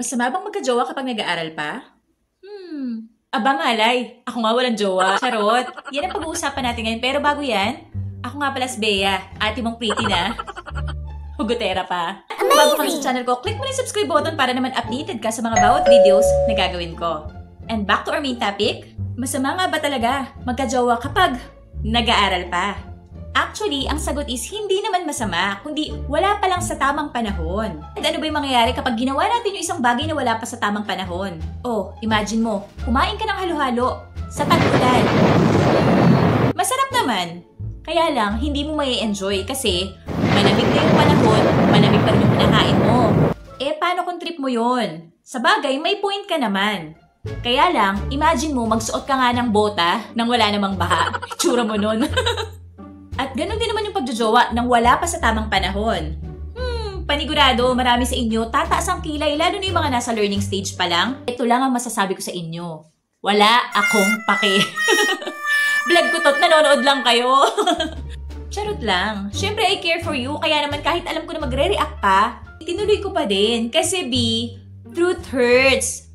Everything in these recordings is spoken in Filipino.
Masama bang magka-jowa kapag nag-aaral pa? Aba malay, ako nga walang jowa. Charot. Yan ang pag-uusapan natin ngayon. Pero bago yan, ako nga pala si Bea, ate mong pretty na. Hugotera pa. Kung bago ka na sa channel ko, click mo na yung subscribe button para naman updated ka sa mga bawat videos na gagawin ko. And back to our main topic, masama nga ba talaga magka-jowa kapag nag-aaral pa? Actually, ang sagot is hindi naman masama, kundi wala pa lang sa tamang panahon. At ano ba yung mangyayari kapag ginawa natin yung isang bagay na wala pa sa tamang panahon? Oh, imagine mo, kumain ka ng halo-halo sa tag-ulan. Masarap naman. Kaya lang, hindi mo may enjoy kasi malamig na yung panahon, malamig pa rin yung pinakain mo. Eh, paano kung trip mo yun? Sa bagay, may point ka naman. Kaya lang, imagine mo, magsuot ka nga ng bota nang wala namang baha. Tsura mo nun. At ganun din naman yung pagjojowa nang wala pa sa tamang panahon. Panigurado, marami sa inyo tataas ang kilay, lalo na yung mga nasa learning stage pa lang. Ito lang ang masasabi ko sa inyo. Wala akong pake. Vlog ko to't nanonood lang kayo. Charot lang. Siyempre, I care for you, kaya naman kahit alam ko na magre-react pa, tinuloy ko pa din. Kasi B, truth hurts.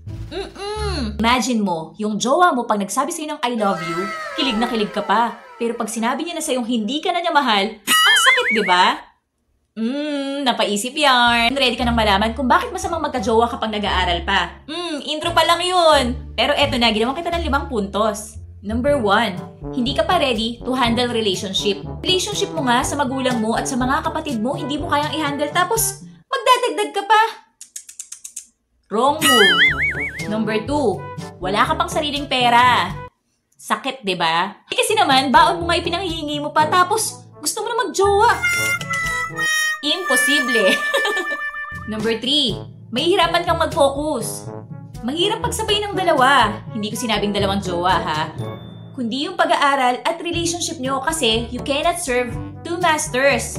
Imagine mo, yung jowa mo pag nagsabi sa'yo ng I love you, kilig na kilig ka pa. Pero pag sinabi niya na sa'yong hindi ka na niya mahal, ang sakit, di ba? Napaisip yarn. Ready ka nang malaman kung bakit masamang magka-jowa kapag nag-aaral pa. Intro pa lang yun. Pero eto na, ginawan kita ng 5 puntos. Number 1, hindi ka pa ready to handle relationship. Relationship mo nga sa magulang mo at sa mga kapatid mo, hindi mo kayang i-handle tapos magdadagdag ka pa. Wrong move. Number 2, wala ka pang sariling pera. Sakit, di ba? Kasi naman, baon mo nga ipinanghihingi mo pa tapos gusto mo na mag-jowa. Imposible. Number 3, mahihirapan kang mag-focus. Mahirap pagsabay ng dalawa. Hindi ko sinabing dalawang jowa, ha? Kundi yung pag-aaral at relationship nyo kasi you cannot serve 2 masters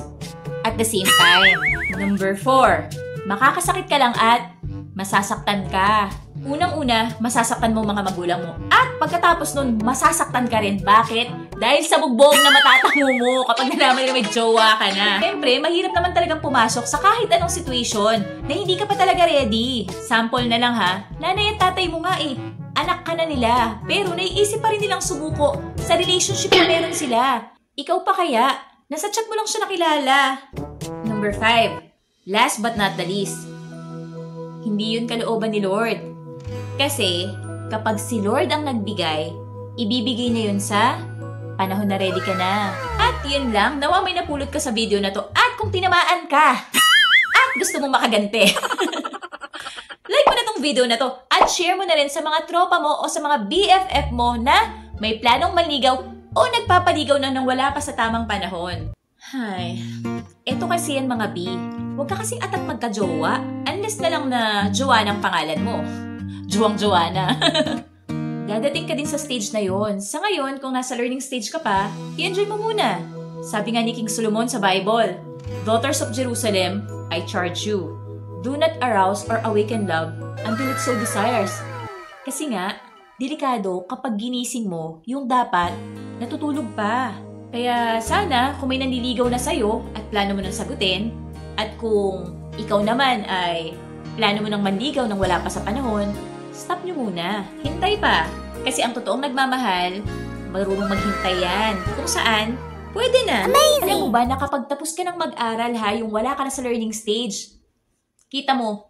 at the same time. Number 4, makakasakit ka lang at masasaktan ka. Unang-una, masasaktan mo mga magulang mo. At pagkatapos nun, masasaktan ka rin. Bakit? Dahil sa bugbog na matatango mo kapag nalaman na may jowa ka na. Siyempre, mahirap naman talagang pumasok sa kahit anong situation na hindi ka pa talaga ready. Sample na lang ha. Nanay at tatay mo nga eh. Anak ka na nila. Pero naiisip pa rin nilang sumuko sa relationship na meron sila. Ikaw pa kaya? Nasa chat mo lang siya nakilala. Number 5. Last but not the least. Hindi yun kalooban ni Lord. Kasi, kapag si Lord ang nagbigay, ibibigay niya yun sa panahon na ready ka na. At yun lang, nawa may napulot ka sa video na to. At kung tinamaan ka, at gusto mong makagante, like mo na tong video na to. At share mo na rin sa mga tropa mo o sa mga BFF mo na may planong manligaw o nagpapaligaw na nang wala pa sa tamang panahon. Hay, eto kasi yan mga B. Huwag ka kasing atat magka-jowa. Unless na lang na jowa ng pangalan mo. Juwang-jowa na. Dadating ka din sa stage na yon. Sa ngayon, kung nasa learning stage ka pa, i-enjoy mo muna. Sabi nga ni King Solomon sa Bible, Daughters of Jerusalem, I charge you, do not arouse or awaken love until it so desires. Kasi nga, delikado kapag ginising mo yung dapat natutulog pa. Kaya sana kung may nanliligaw na sa'yo at plano mo nang sagutin, at kung ikaw naman ay plano mo nang manligaw nang wala pa sa panahon, stop nyo muna. Hintay pa. Kasi ang totoong nagmamahal, marunong maghintay yan. Kung saan, pwede na. Amazing! Alam mo ba na kapag tapos ka ng mag-aral ha, yung wala ka na sa learning stage, kita mo,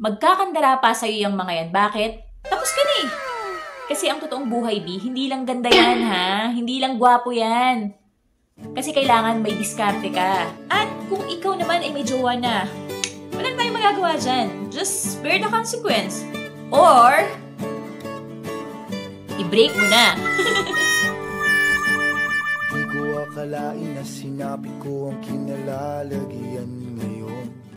magkakandara pa sa'yo yung mga yan. Bakit? Tapos ka na eh. Kasi ang totoong buhay, B, hindi lang ganda yan ha. Hindi lang gwapo yan. Kasi kailangan may diskarte ka. At kung ikaw naman ay may jowa na, wala tayong magagawa dyan. Just bear the consequence. Or, i-break mo na. Di ko akalain na sinabi ko ang kinalalagyan ngayon.